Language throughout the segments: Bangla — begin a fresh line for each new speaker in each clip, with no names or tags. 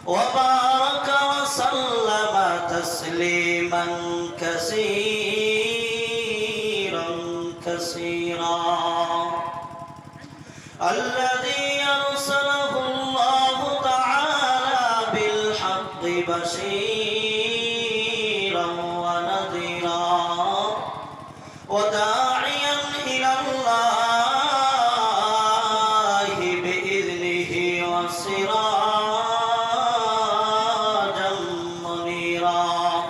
وبارك وسلم تسليما كثيرا الذي أرسله الله تعالى بالحق بشيرا ونذيرا وداعيا إلى الله بإذنه وسراجا منيرا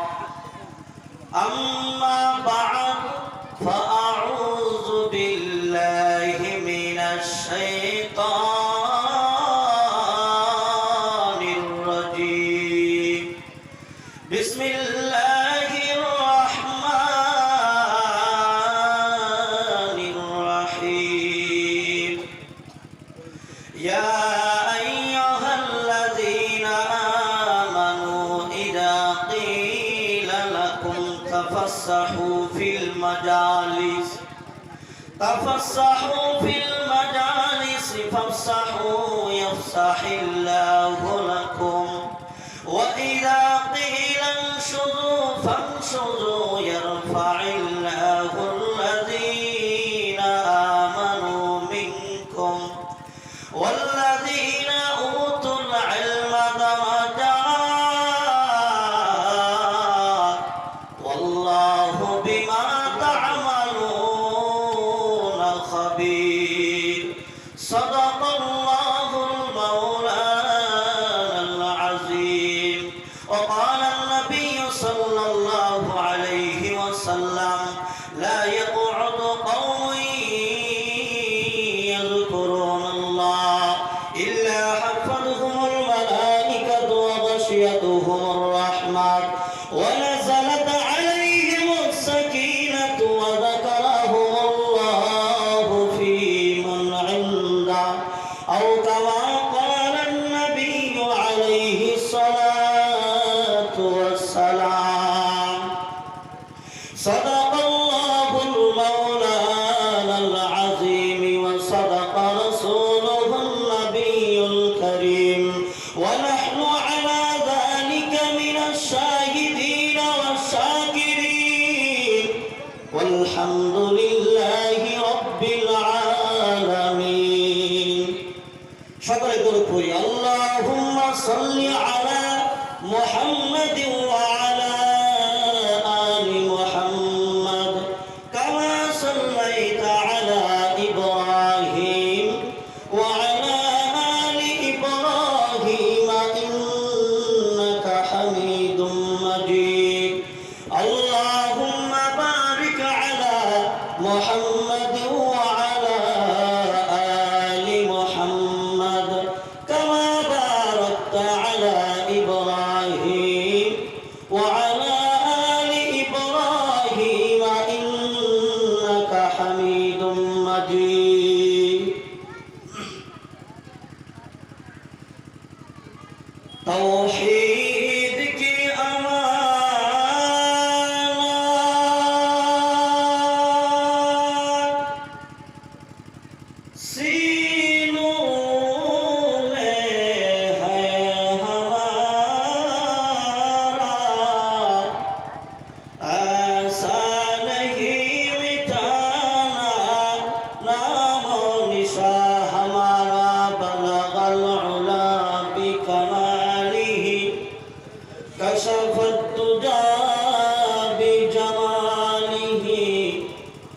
أما بعد فأعوذ بالله من الشيطان الرجيم بسم الله الرحمن الرحيم يا أيها الذين آمنوا إذا قيل لكم تفسحوا في المجالس فافسحوا يفسح الله لكم وإذا قيل انشزوا فانشزوا يرفع الله الذين آمنوا منكم والذين أوتوا العلم درجات والله بما تعملون خبير صدق الله المولانا العظيم وقال النبي صلى الله عليه وسلم لا يقعد قوم يذكرون الله إلا حفظهم الملائكة وغشيتهم الرحمة ونزلت عليهم السكينة وذكرهم الله في من عنده أو كما قال النبي عليه الصلاة والسلام صدق الله المولانا العظيم وصدق رسوله النبي الكريم ونحن على ذلك من الشاهدين والشاكرين والحمد لله رب العالمين شكرا لكم اللهم صل على محمد وعلى آل محمد كما صليت على إبراهيم وعلى آل إبراهيم إنك حميد مجيد اللهم بارك على محمد وعلى آل محمد كما باركت على إبراهيم وعلى آل إبراهيم إنك حميد مجيد توحید کی امانت سینوں میں ہے ہمارا ایسا نہیں مٹانا نام و نشان ہمارا بلغ العلا بکمالہ كشف الدجى بجماله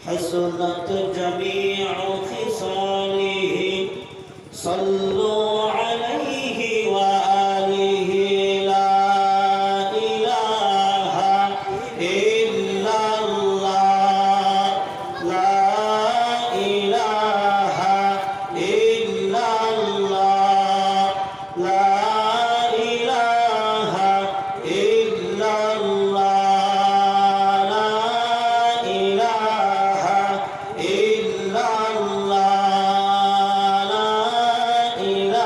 حسنت جميع خصاله صلوا عليه وآله لا إله إلا الله لا إله إلا الله لا إله إلا الله لا إله إلا الله لا إله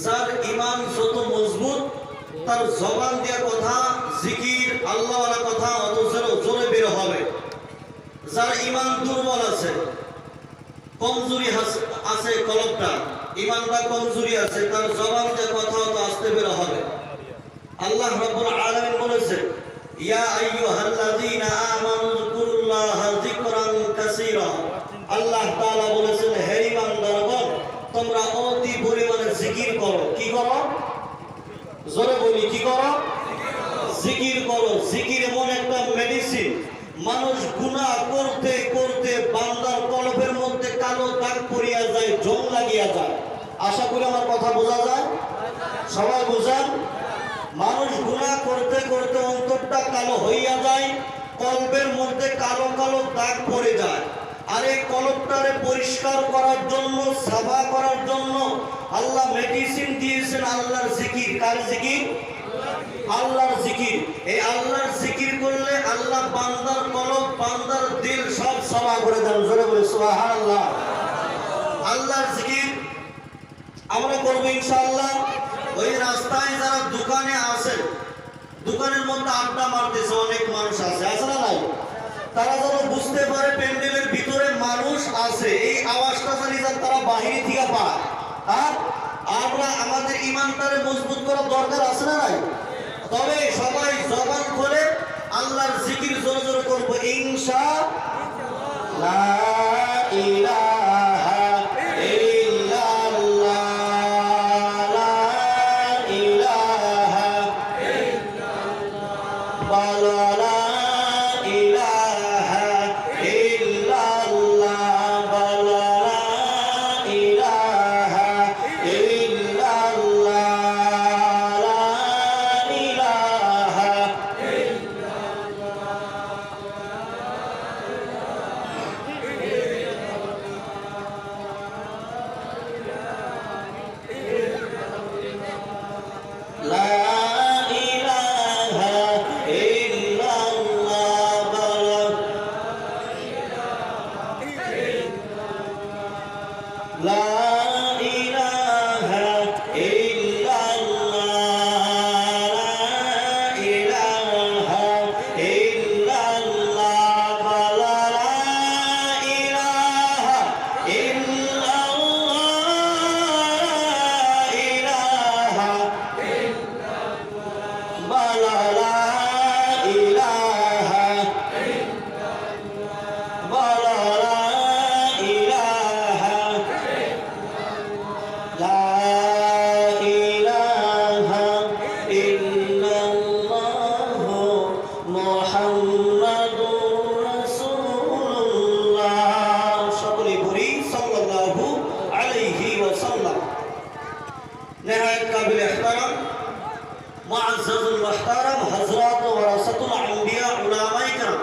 যার ঈমান যত মজবুত তার জবান দিয়ে কথা জিকির আল্লাহওয়ালা কথা অত জোরে বের হবে। যার ঈমান দুর্বল আছে, কমজোরি আছে, কলবটা ঈমানটা কমজোরি আছে, তার জবান দিয়ে কথা অত আস্তে বের হবে। আল্লাহ রাব্বুল আলামিন বলেছে, ইয়া আইয়ুহাল্লাযীনা আমানু যকুরুল্লাহা যিকরান কাসীরা। আল্লাহ তাআলা বলেছেন, হে ঈমানদারগণ, তোমরা অতি পরিমাণে জিকির করো। কি করো? জোরে বলি, কি করো? জিকির করো। জিকির এমন একটা মেডিসিন, মানুষ গুনাহ করতে করতে বান্দার কলবের মধ্যে কালো দাগ পড়িয়া যায়, জং লাগিয়া যায়। আশা করি আমার কথা বোঝা যায়, সবাই বুঝেন। মানুষ গুনাহ করতে করতে অন্তরটা কালো হইয়া যায়, কলবের মধ্যে কালো কালো দাগ পড়ে যায়। আর এই কলবটারে পরিষ্কার করার জন্য, সাফা করার জন্য আল্লাহ মেডিসিন দিয়েছেন, আল্লাহর জিকির। কার জিকির? আল্লাহর জিকির। এই আল্লাহর জিকির করলে আল্লাহ বান্দার কলব, বান্দার দিল সব সাফা করে দেন। জোরে বলে সুবহানাল্লাহ। আল্লাহর জিকির আমরা করব ইনশাআল্লাহ। ওই রাস্তায় যারা দোকানে আছে, দোকানের মধ্যে আড্ডা মারতেছে অনেক মানুষ আছে, আছে না নাই? তারা যেন বুঝতে পারে প্যান্ডেলের ভিতরে মানুষ আছে, এই আওয়াজটা যেন তারা বাহিরে থেকে পায়। আর আমরা আমাদের ঈমানটারে মজবুত করার দরকার আছে না নাই? তবে সবাই জবান খুলে আল্লাহর জিকির জোরে জোরে করব ইনশাআল্লাহ। লা ইলাহা ইল্লাল্লাহ, লা ইলাহা ইল্লাল্লাহ, বলো লা ইলাহা ইল্লাল্লাহ, বলো লা ইলাহা ইল্লাল্লাহ, লা ইলাহা মুআজ্জাজুল মুহতারাম হযরত ওয়ারাসাতুল আম্বিয়া উলামায়ে কেরাম,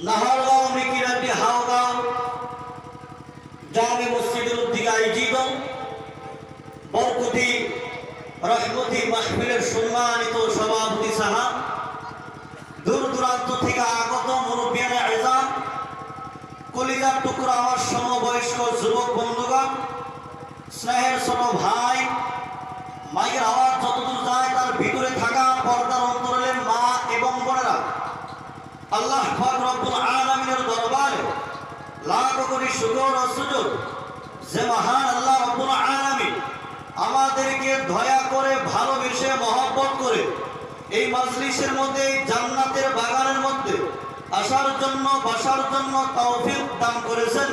নাহারগাঁও মিকিরাটি হাওগাঁও জামে মসজিদের উদ্যোগে আয়োজিত বরকতি রহমতি মাহফিলের সম্মানিত সভাপতি সাহেব, দূর দূরান্ত থেকে আগত মুরব্বিয়ানে আযম, কলিজার টুকরা আমার সমবয়স্ক যুবক বন্ধুগণ, স্নেহের ছোট ভাই, মায়ের আওয়াজ যতদূর যায় তার ভিতরে থাকা পর্দার অন্তরালের মা এবং বোনেরা, আল্লাহ পাক রব্বুল আলামিনের দরবারে লাখ কোটি শুকর ও সুজুদ যে মহান আল্লাহ রব্বুল আলামিন আমাদেরকে দয়া করে, ভালোবেসে, মহব্বত করে এই মাজলিসের মধ্যে, জান্নাতের বাগানের মধ্যে আসার জন্য বসার জন্য তৌফিক দান করেছেন।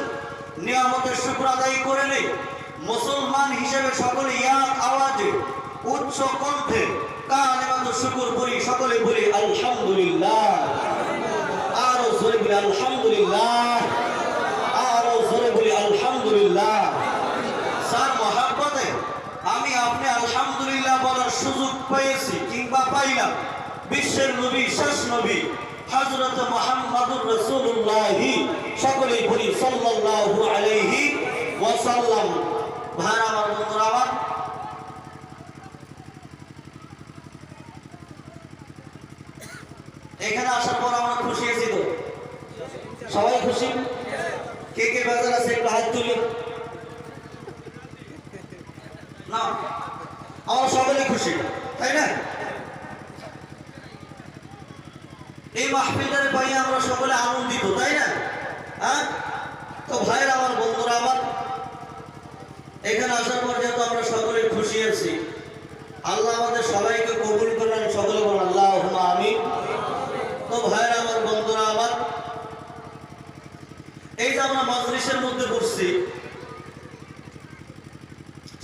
নিয়ামতের শুকর আদায় করে নেই। মুসলমান হিসেবে সকলে এক আওয়াজে উচ্চ কণ্ঠে কালিমাত শুকর করি, সকলে বলি আলহামদুলিল্লাহ। আরো জোরে বলি আলহামদুলিল্লাহ, আরো জোরে বলি আলহামদুলিল্লাহ। স্যার মহাব্বতে আমি আপনি আলহামদুলিল্লাহ বলার সুযোগ পেয়েছি কিংবা পাইলাম বিশ্বের নবী, শেষ নবী হযরত মুহাম্মদুর রাসূলুল্লাহ, সকলেই বলি সাল্লাল্লাহু আলাইহি ওয়াসাল্লাম। ভাই আমার বন্ধুরা, আমার এখানে আসার পর আমরা খুশি আছি তো? সবাই খুশি? কে কে বেজার আছে একটু হাত তুলি। না, আমরা সকলে খুশি, তাই না? এই মাহফিলের পাইয়ে আমরা সকলে আনন্দিত, তাই না? হ্যাঁ, তো ভাইরা আমার, বন্ধুরা আমার, এখানে আসার পর যেহেতু আমরা সকলে খুশি আছি, আল্লাহ আমাদের সবাইকে কবুল করলেন, সকলে বলেন আল্লাহুম্মা আমিন। তো ভাইরা আমার, বন্ধুরা আমার, এই যে আমরা মাজলিসের মধ্যে বসছি,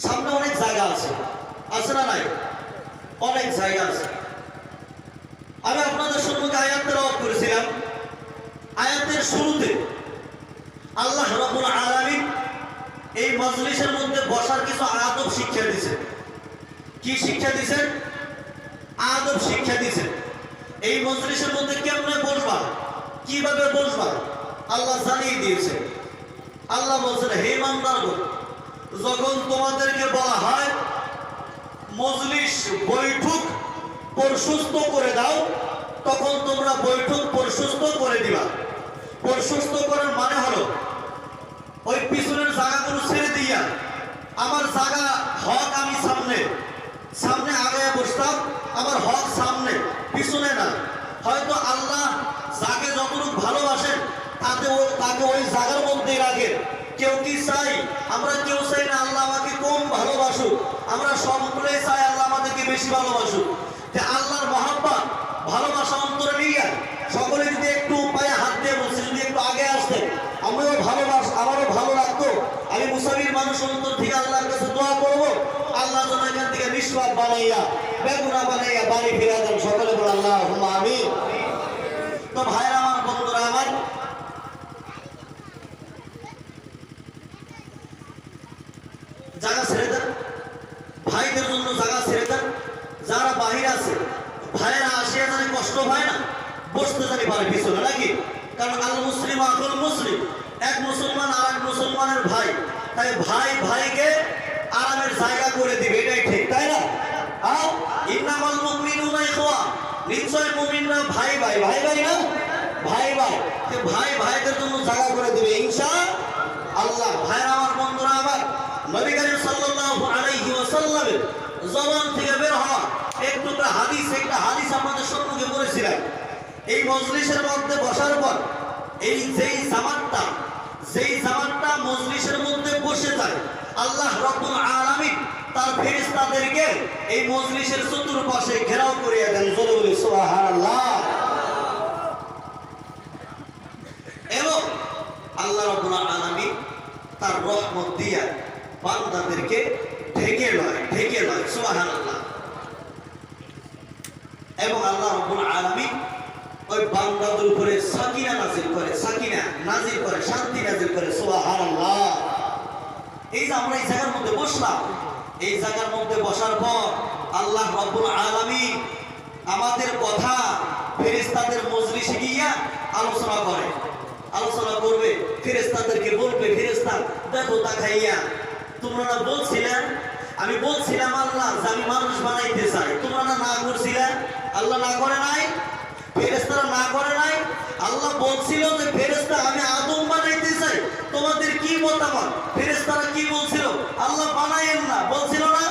সামনে অনেক জায়গা আছে, আছে না নাই? অনেক জায়গা আছে। আমি আপনাদের সম্মুখে আয়াত তেলাওয়াত করেছিলাম। আয়াতের শুরুতে আল্লাহ রাব্বুল আলামিন এই মাজলিসের মধ্যে বসার কিছু আদব শিক্ষা দিয়েছেন। কি শিক্ষা দিয়েছেন? আদব শিক্ষা দিয়েছেন। এই মাজলিসের মধ্যে কেমনে বসবা, কিভাবে বসবা, আল্লাহ জানিয়ে দিয়েছেন। আল্লাহ বলছেন, হে ইমানদারগণ, যখন তোমাদেরকে বলা হয় মজলিস বৈঠক প্রশস্ত করে দাও, তখন তোমরা বৈঠক প্রশস্ত করে দিবা। প্রশস্ত করার মানে হলো ওই পিছনের জায়গাগুলো ছেড়ে দিয়া আমার জায়গা হক আমি সামনে সামনে আগায় বসতাম, আমার হক সামনে, পিছনে না। হয়তো আল্লাহ যাকে যতটুকু ভালোবাসেন তাকে ওই জায়গার মধ্যে রাখেন। কেউ কি চাই? আমরা কেউ চাই না আল্লাহ আমাকে কম ভালোবাসুক, আমরা সকলেই চাই আল্লাহ আমাদেরকে বেশি ভালোবাসুক। যে আল্লাহর মহাব্বত ভালোবাসা অন্তরে নিয়ে সকলে যদি একটু পায়ে হাত দিয়ে বলছে, যদি একটু আগে আসতেন, আমিও আমারও ভালো লাগতো। আমি মুসাফির মানুষ, অন্তর থেকে আল্লাহর কাছে দোয়া করবো, আল্লাহ যেন এখান থেকে নিষ্পাপ বানাইয়া, বেগুনা বানাইয়া বাড়ি ফিরে দেন। সকলে বলে আল্লাহুম্মা আমিন। তো ভাইরা আমার, বন্ধুরা আমার, জায়গা ছেড়ে দেন, ভাইদের জন্য জায়গা ছেড়ে দেন। যারা বাহির আছে ভাইরা আসিয়া জানি কষ্ট হয় না, বসতে জানি পারে পিছনে, নাকি? কারণ আল মুসলিম আকুল মুসলিম, এক মুসলমান আর এক মুসলমানের ভাই, তাই ভাই ভাইকে আরামের জায়গা করে দিবে, এটাই ঠিক, তাই না? ইন্নামাল মুমিনুনা ইখওয়া, নিশ্চয় মুমিনরা ভাই ভাই, ভাই ভাই না, ভাই ভাই, ভাই ভাইদের জন্য জায়গা করে দিবে ইনশাআল্লাহ। ভাইরা আমার, বন্ধুরা আমার, নবী করিম সাল্লাল্লাহু আলাইহি ওয়াসাল্লামের জবান থেকে বের হওয়া একটা হাদিস আমাদের সম্মুখে পড়েছিলাম। এই মজলিসের মধ্যে বসার পর এই যেই জামাতটা মজলিসের মধ্যে বসে যায়, আল্লাহ রাব্বুল আলামিন তার ফেরেশতাদেরকে এই মজলিসের চতুর্পাশে ঘেরাও করিয়া দেন। জোরে বলি সুবহানাল্লাহ। এবং আল্লাহ রাব্বুল আলামিন তার রহমত দিয়া বান্দাদেরকে ঢেকে লয় সুবহানাল্লাহ। এবং আল্লাহ রাব্বুল আলামিন ওই বান্দাদের উপরে সাকিনা নাজিল করে, শান্তি নাজিল করে সুবহানাল্লাহ। এই যে আমরা এই জায়গার মধ্যে বসলাম, এই জায়গার মধ্যে বসার পর আল্লাহ রাব্বুল আলামিন আমাদের কথা ফেরেশতাদের মজলিসে গিয়া আলোচনা করবে, ফেরেশতাদেরকে বলবে, ফেরেশতা দেখো তাকাইয়া, তোমরা না বলছিলেন, আমি বলছিলাম আল্লাহ যে আমি মানুষ বানাইতে চাই, তোমরা না করছিলেন? আল্লাহ না করে নাই, ফেরেশতারা না করে নাই। আল্লাহ বলছিল যে ফেরেশতা আমি আদম বানাইতে চাই, তোমাদের কি মতামত? ফেরেশতারা কি বলছিল? আল্লাহ বানায়েন না, বলছিল না?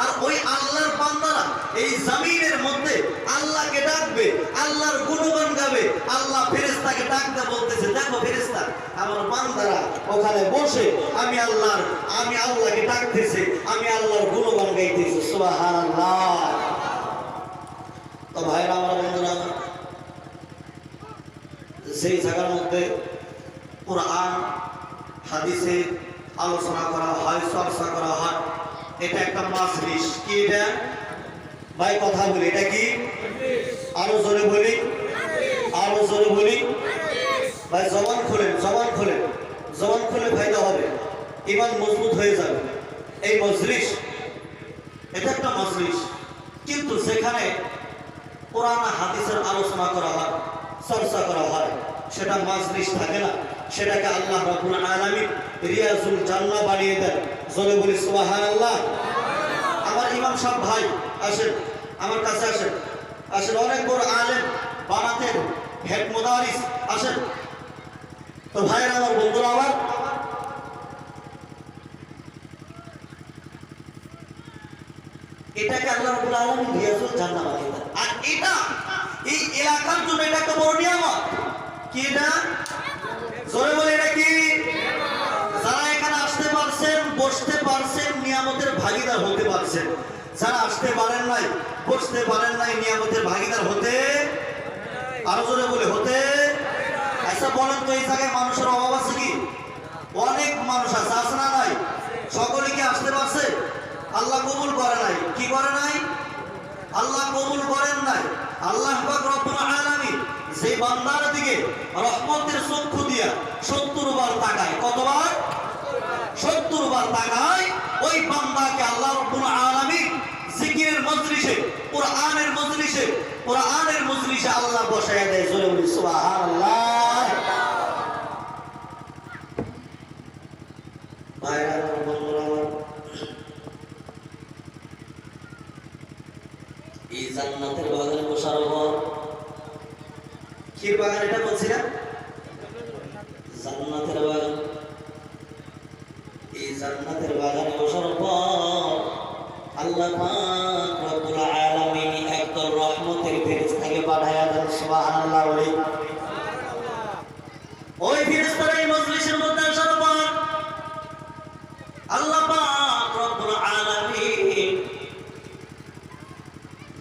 আর ওই আল্লাহর বান্দারা এই জমিনের মধ্যে আল্লাহকে ডাকবে, আল্লাহর গুণগান গাবে। আল্লাহ ফেরেশতাকে ডাকতে বলতেছে, দেখো ফেরেশতা, আমার বান্দারা ওখানে বসে আমি আল্লাহকে ডাকতেছে, আমি আল্লাহর গুণগান গাইতেছি সুবহানাল্লাহ। তো ভাইরা আমার, বন্ধুরা, সেই জায়গার মধ্যে কোরআন হাদিসে আলোচনা করা হয়, চর্চা করা হয়, এটা একটা মাজলিস। কি এটা ভাই? কথা বলি, এটা কি? আরো জোরে বলি, আরো জোরে বলি ভাই। জবান খোলেন, জবান খোলেন, জবান খুলে ফায়দা হবে, ইমান মজবুত হয়ে যাবে। এই মজলিস এটা একটা মজলিস, কিন্তু যেখানে কোরআন হাদিসের আলোচনা করা হয়, চর্চা করা হয়, সেটা মজলিস থাকে না, সেটাকে আল্লাহ রাব্বুল আলামিন রিয়াজুল জান্নাহ বানিয়ে দেন। জোরে বলি সুবহানাল্লাহ। আমার ইমাম সাহেব ভাই আসেন, আমার কাছে আসেন, আসেন। অনেক বড় আলেম বানাতেন, হেড মুদারিস, আসেন। তো ভাইয়ের আমার, বন্ধুরা আমার, এটাকে আল্লাহ রাব্বুল আলামিন রিয়াজুল জান্নাহ বানিয়ে দেন। আর এটা এই এলাকার জন্য এটা একটা বড় নিয়ামত। কি এটা? জোরে বলে এটা কি? যারা এখানে আসতে পারছেন, বসতে পারছেন, নিয়ামতের ভাগীদার হতে পারছেন। যারা আসতে পারেন নাই, বসতে পারেন নাই, নিয়ামতের ভাগীদার হতে, আরো জোরে বলে হতে। আচ্ছা বলেন তো, এই জায়গায় মানুষের অভাব আছে কি? অনেক মানুষ আছে, আছে না নাই? সকলে কি আসতে পারছে? আল্লাহ কবুল করে নাই। কি করে নাই? আল্লাহ কবুল করেন নাই। আল্লাহ পাক রব্বুল আলামিন যে বান্দার দিকে রহমতের চক্ষু দিয়া 70 বার তাকায়, কতবার? 70 বার তাকায়। ওই বান্দাকে আল্লাহ রব্বুল আলামিন জিকিরের মজলিসে, কোরআনের মজলিসে, কোরআনের মজলিসে আল্লাহ বসায় দেয়। জোরে বলি সুবহানাল্লাহ। ভাইরা আমার, বন্ধুরা আমার, এই জান্নাতের বাগানে বসার পর, কি বাগান এটা বলছি না? জান্নাতের বাগান। এই জান্নাতের বাগানে বসার পর আল্লাহ পাক রব্বুল আলামিন একদল রহমতের ফেরেশতাকে পাঠায়া দেন। সুবহানাল্লাহ। ওই ফেরেশতারা এই মজলিসের মধ্যে আসার পর আল্লাহ পাক রব্বুল আলামিন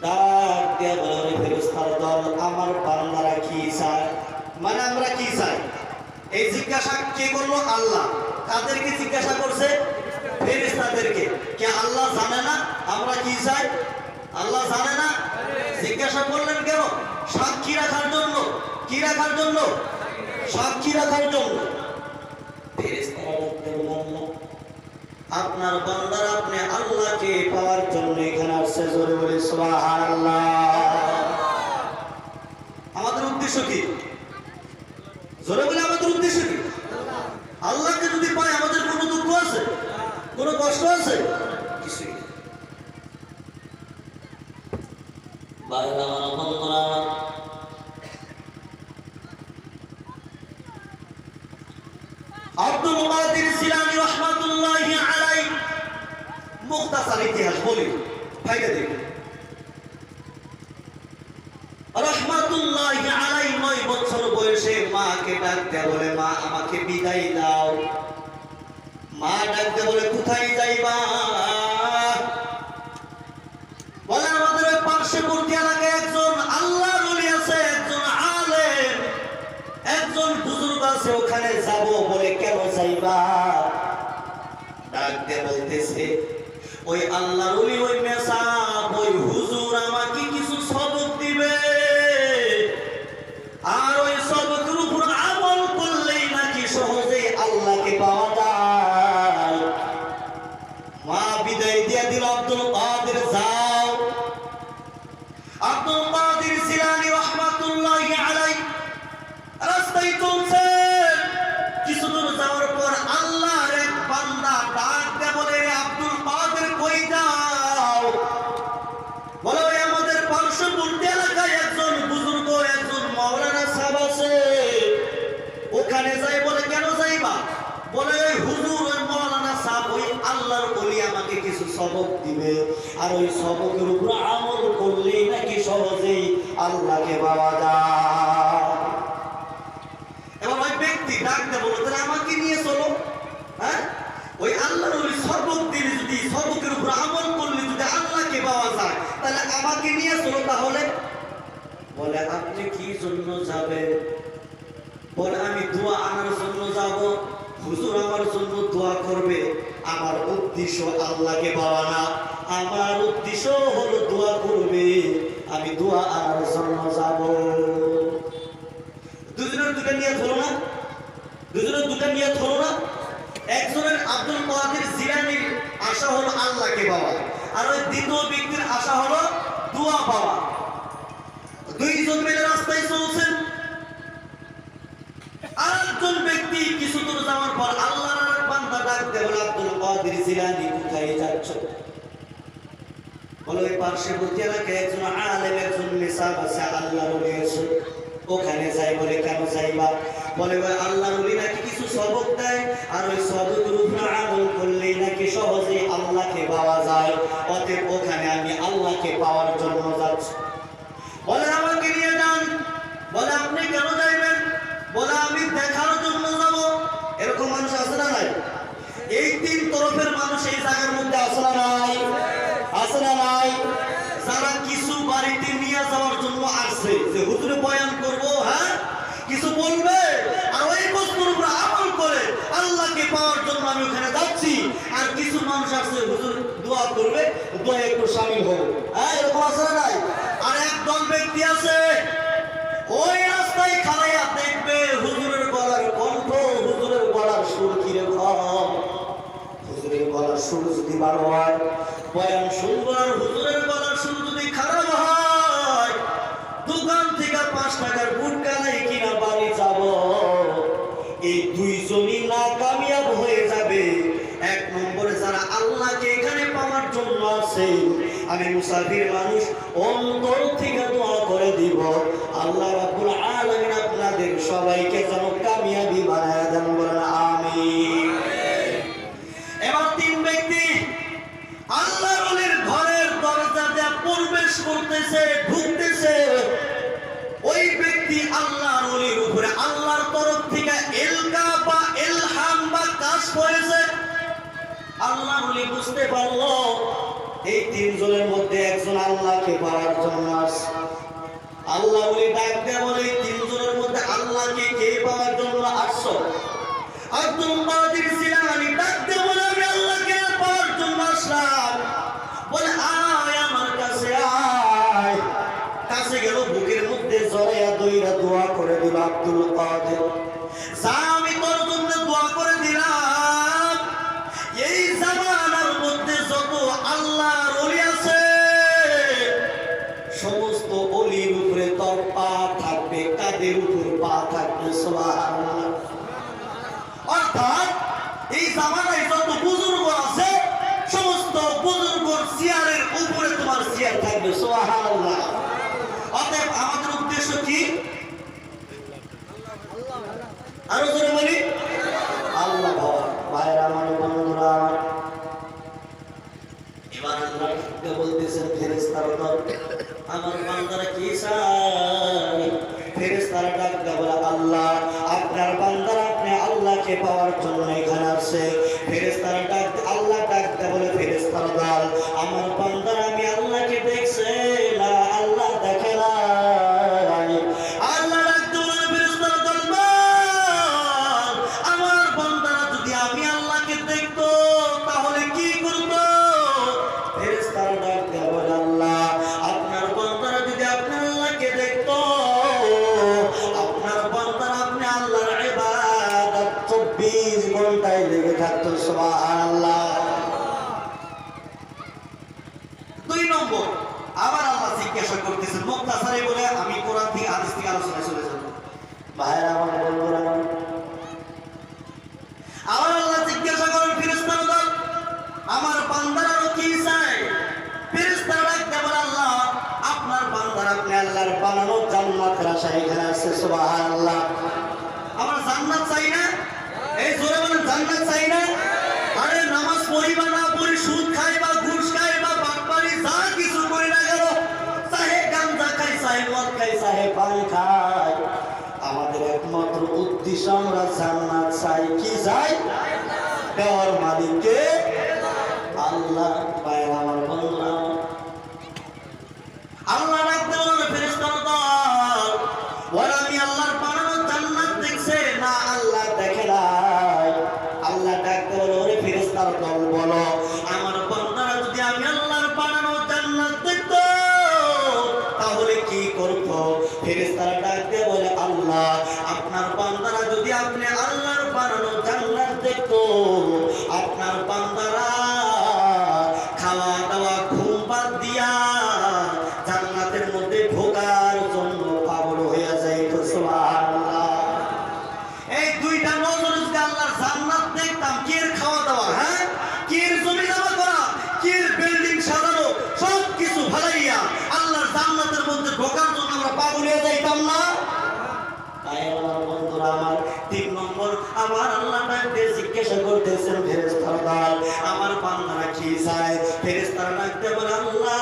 ডাক দিয়া বলে, ফেরেশতার দল, আমার বান্দারা কি চায়, মানে আমরা কি চাই, এই জিজ্ঞাসা কে করলো? আল্লাহ। কাদেরকে জিজ্ঞাসা করছে? ফেরেশতাদেরকে। কে আল্লাহ জানে না আমরা কি চাই? আল্লাহ জানে না? জিজ্ঞাসা করলেন কেন? সাক্ষী রাখার জন্য। কি রাখার জন্য? সাক্ষী রাখার জন্য। ফেরেশতারা বলতে বলল, আপনার বান্দারা আপনি আল্লাহকে পাওয়ার জন্য এখানে আসছে। জোরে বলে সুবহানাল্লাহ। আমাদের উদ্দেশ্য কি? জোরে বলে আমাদের উদ্দেশ্য কি? আল্লাহকে যদি পাই, আমাদের কোনো দুঃখ আছে, কোনো কষ্ট আছে? কিছুই নেই। বাইরে আমার বন্ধুরা, আব্দুল কাদের জিলানী রাহমাতুল্লাহি আলাইহি মুখতাসার ইতিহাস বলি, ফায়দা দেখুন। রাহমাতুল্লাহি আলাইহি 9 বছর বয়সে মাকে ডাকতে বলে, মা আমাকে বিদায় দাও। মা ডাকতে বলে, কোথায় যাইবা? বলে, আমাদের ওই পার্শ্ববর্তী এলাকায় একজন আল্লাহর ওলি আছে, একজন আলেম, একজন বুজুর্গ আছে, ওখানে যাব। বলে, কেন যাইবা? ডাকতে বলতেছে, ওই আল্লাহর ওলি, ওই মেসাব, ওই হুজুর আমাকে কিছু সবক দিবে, আর ওই সবকের উপর আমল করলেই নাকি সহজেই আল্লাহকে পাওয়া যায়। মা বিদায় দিয়ে দিল, আব্দুল কাদের যাও। আব্দুল কাদের জিলানী রাহমাতুল্লাহি আলাইহি রাস্তায় চলছে। কিছু দূর যাওয়ার পর আল্লাহর এক বান্দা ডাক দিয়ে বলে, আব্দুল কাদের কই যাও? বলে, ওই আমাদের পার্শ্ববর্তী এলাকায় একজন বুজুর্গ, একজন মাওলানা সাহেব আছে, ওখানে যাই। বলে, কেন যাইবা? বলে, ওই হুজুর, ওই মাওলানা সাহেব, ওই আল্লাহর ওলি আমাকে কিছু সবক দিবে, আর ওই সবকের উপর আমল করলেই নাকি সহজেই আল্লাহকে পাওয়া যায়। এবার ওই ব্যক্তি ডাকতে বলো, তাহলে আমাকে নিয়ে চলো। হ্যাঁ, ওই আল্লাহর ওলি সবক দিলে, যদি সবকের উপর আমল করলে যদি আল্লাহকে পাওয়া যায়, তাহলে আমাকে নিয়ে চলো। তাহলে বলে, আপনি কি জন্য যাবেন? দোয়া আনার জন্য যাব, হুজুর আমার জন্য দোয়া করবে, আমার উদ্দেশ্য আল্লাহকে পাওয়া না, আমার উদ্দেশ্য হলো দোয়া করবে, আমি দোয়া আনার জন্য যাব। দুজনের দুটা নিয়ত হলো না? দুজনের দুটা নিয়ত হলো না? একজনের আব্দুল কাদের জিলানীর আশা হলো আল্লাহকে পাওয়া, আর ওই দ্বিতীয় ব্যক্তির আশা হলো দোয়া পাওয়া। দুইজন মিলে রাস্তায় চলছেন। আরেকজন ব্যক্তি কিছু দূর যাওয়ার পর আল্লাহর বান্দা ডাক দেয়, বলে আব্দুল কাদের জিলানী কোথায় যাচ্ছ? বলে ওই পার্শ্ববর্তী এলাকায় একজন আলেম, একজন মেসাব আছে, আল্লাহর ওলি আছে, ওখানে যাই। বলে কেন যাইবা? বলে ওই আল্লাহর ওলি নাকি কিছু সবক দেয়, আর ওই সবকের উপর আমল করলেই নাকি সহজেই আল্লাহকে পাওয়া যায়, অতএব ওখানে আমি আল্লাহকে পাওয়ার জন্য যাচ্ছি। বলে আমাকে নিয়ে যান। বলে আপনি কেন যাইবেন? বলে আমি দেখার জন্য যাব। এরকম মানুষ আছে না নাই? এই তিন তরফের মানুষ এই জায়গার মধ্যে আছে না নাই? আছে না নাই? যারা কিছু বাড়িতে নিয়ে যাওয়ার জন্য আসছে, যে হুজুরে বয়ান করব, হ্যাঁ কিছু বলবে, আর ওই বস্তুর উপর আমল করে আল্লাহকে পাওয়ার জন্য আমি ওখানে যাচ্ছি। আর কিছু মানুষ আসছে হুজুর দোয়া করবে, দোয়া একটু শামিল হবে, হ্যাঁ এরকম আছে না নাই? আর একদল ব্যক্তি আছে ওই রাস্তায় খাড়াইয়া দেখবে হুজুরের গলার কণ্ঠ, হুজুরের গলার সুর কিরকম। হুজুরের গলার সুর যদি ভালো হয়, বয়ান শুনবো, আর হুজুরের গলার সুর যদি খারাপ হয়, দোকান থেকে 5 টাকার গুটকা নাই কিনা বাড়ি যাব। এই দুইজনই না কামিয়াব হয়ে যাবে। এক নম্বরে যারা আল্লাহকে এখানে পাওয়ার জন্য আছে, আমি মুসাফির মানুষ, অন্তর থেকে দোয়া করে দিব, আল্লাহ রাব্বুল আলামিন আপনাদের সবাইকে যেন কামিয়াবি বানায় দেন, বলেন আমিন। এবার তিন ব্যক্তি আল্লাহর ওলির ঘরের দরজাতে প্রবেশ করতেছে, ঢুকতেছে। ওই ব্যক্তি আল্লাহর ওলির উপরে আল্লাহর তরফ থেকে ইলকা বা ইলহাম বা কাজ করেছে। আল্লাহর ওলি বুঝতে পারলো এই তিনজনের মধ্যে একজন আল্লাহকে পাওয়ার জন্য আসে। আল্লাহ ওলি ডাক দেয়া বলে, এই তিনজনের মধ্যে আল্লাহকে কে পাওয়ার জন্য আসছো? আব্দুল কাদের জিলানী ডাক দেয়া বলে, আমি আল্লাহকে পাওয়ার জন্য আসলাম। বলে আয় আমার কাছে আয়। কাছে গেল, বুকের মধ্যে জড়াইয়া দইরা দোয়া করে দিল আব্দুল কাদের, যা আমি তোর জন্য দোয়া করে দিলাম। এই জামানার মধ্যে যত আল্লাহর ওলি আছে, সমস্ত ওলির উপরে তোর পা থাকবে, কাদের উপর পা থাকবে, সুবহানাল্লাহ। অর্থাৎ এই জামানায় যত বুজুর্গ আছে, সমস্ত বুজুর্গর চেয়ারের উপরে তোমার চেয়ার থাকবে, সুবহানাল্লাহ। অতএব আমাদের উদ্দেশ্য কি? আরো জোরে বলি, আল্লাহ পাওয়া। ভাইরা আমার, বন্ধুরা আমার, এবার আল্লাহ বলতেছেন ফেরেশতারা দল, আমার বান্দারা কি চায়? ফেরেশতারা ডাক দেয়া বলে, আল্লাহ আপনার বান্দারা আপনি আল্লাহকে পাওয়ার জন্য এখানে আসছে। ফেরেশতারা ডাক, আল্লাহ ডাক দেয়া বলে, ফেরেশতারা দল, আমার বান্দারা আমি আল্লাহকে দেখছে না, আল্লাহ দেখে না। আল্লাহ ডাক দেয়া বলে, ফেরেশতারা দল, আমার বান্দারা যদি আমি আল্লাহকে দেখতো তাহলে কি করতো? ফেরেশতারা ডাক দেয়া বলে, আল্লাহ আপনার বান্দারা যদি আপনি আল্লাহকে দেখতো, আপনার বান্দারা আপনি আল্লাহর ইবাদত 24 ঘন্টায় লেগে থাকতো, সুবহানাল্লাহ। 2 নম্বর, আবার আল্লাহ জিজ্ঞাসা করতেছেন মুক্তাসারে বলে, আমি কোরআন থেকে হাদিস থেকে আলোচনায় চলে যাব। ভাইরা আমার, বন্ধুরা আমার, আবার আল্লাহ জিজ্ঞাসা করেন ফেরেশতারা দল, আমার বান্দারা কি চায়? ফেরেশতারা ডাক দেয়া বলে, আল্লাহ আপনার বান্দারা আপনি আল্লাহর বানানো জান্নাতের আশায় এখানে আসছে, সুবহানাল্লাহ। আমরা জান্নাত চাই না? এই জোরে বলেন, জান্নাত চাই না? আরে নামাজ পড়ি বা না পড়ি, সুদ খাই বা ঘুষ খাই বা বাটপারি, যা কিছু করি না কেন, চাহে গাঁজা খাই, চাহে মদ খাই, চাহে পানি খাই, আমাদের একমাত্র উদ্দেশ্য আমরা জান্নাত চাই। কি চাই? দেওয়ার মালিককে আল্লাহ। ভাইরা আমার, বন্ধুরা আমার, আল্লাহ ডাকতে বলেন ফেরেশতারা দল, ওরা আমি আল্লাহর বানানো জান্নাত দেখছে না, তখন আমার আল্লাহ ডাকতে জিজ্ঞাসা করতেছেন ফেরেশতার দল আমার বান্দারা কি চায় ফেরেশতারা ডাকতে বলে আল্লাহ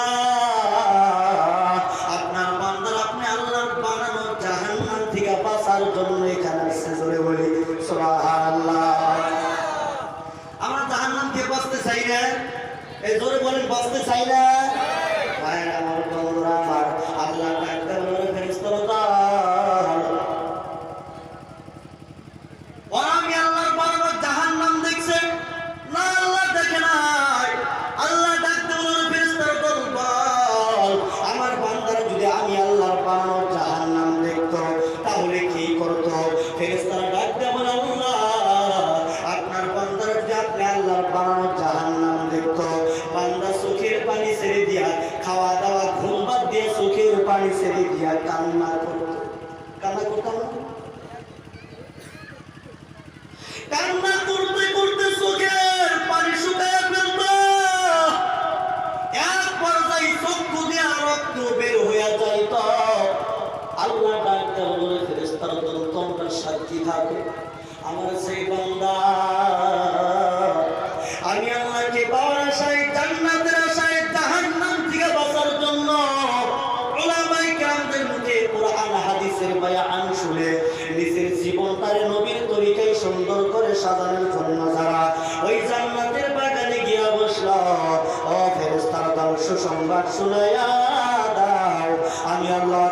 আপনার বান্দারা আপনি আল্লাহর বানানো জাহান্নাম থেকে বাঁচার জন্য এখানে আসছে জোরে বলি সুবহানাল্লাহ আমরা জাহান্নাম থেকে বাঁচতে চাই না এই জোরে বলেন বাঁচতে চাই না ভাইরা আমার বন্ধুরা আমার আল্লাহ ডাকতে বলে ফেরেশতারা দল ওরা আমি আল্লাহর বানানো জাহান্নাম দেখছে না আল্লাহ দেখে নাই আল্লাহ ডাকতে বলে ফেরেশতারা দল বল আমার বান্দারা যদি আমি আল্লাহর বানানো জাহান্নাম দেখতো তাহলে কি করতো ফেরেশতারা ডাকতে বলে আল্লাহ আপনার বান্দারা যদি আপনি আল্লাহর বানানো জাহান্নাম দেখতো বান্দা চোখের পানি ছেড়ে দিয়া খাওয়া দাওয়া ঘুম বাদ দিয়ে চোখের পানি ছেড়ে দিয়া কান্না করতো কান্না করতাম না কান্না করতে করতে চোখের পানি শুকায় ফেলতো এক পর্যায়ে চক্ষু দিয়ে রক্ত বের হয়ে যাইত আল্লাহ ডাকতে বলে ফেরেশতারা তোমরা সাক্ষী থাকো আমার সেই বান্দা আমি আল্লাহকে পাওয়ার আশায় জান্নাতের আশায় জাহান্নাম থেকে বাঁচার জন্য উলামায়ে কেরামদের মুখে কোরআন হাদিসের বয়ান শুনে নিজের জীবন তার নবীর তরিকায় সুন্দর করে সাজানোর জন্য যারা ওই জান্নাতের বাগানে গিয়া বসলো ও ফেরেশতারা দল সুসংবাদ শুনাইয়া দাও আমি আল্লাহ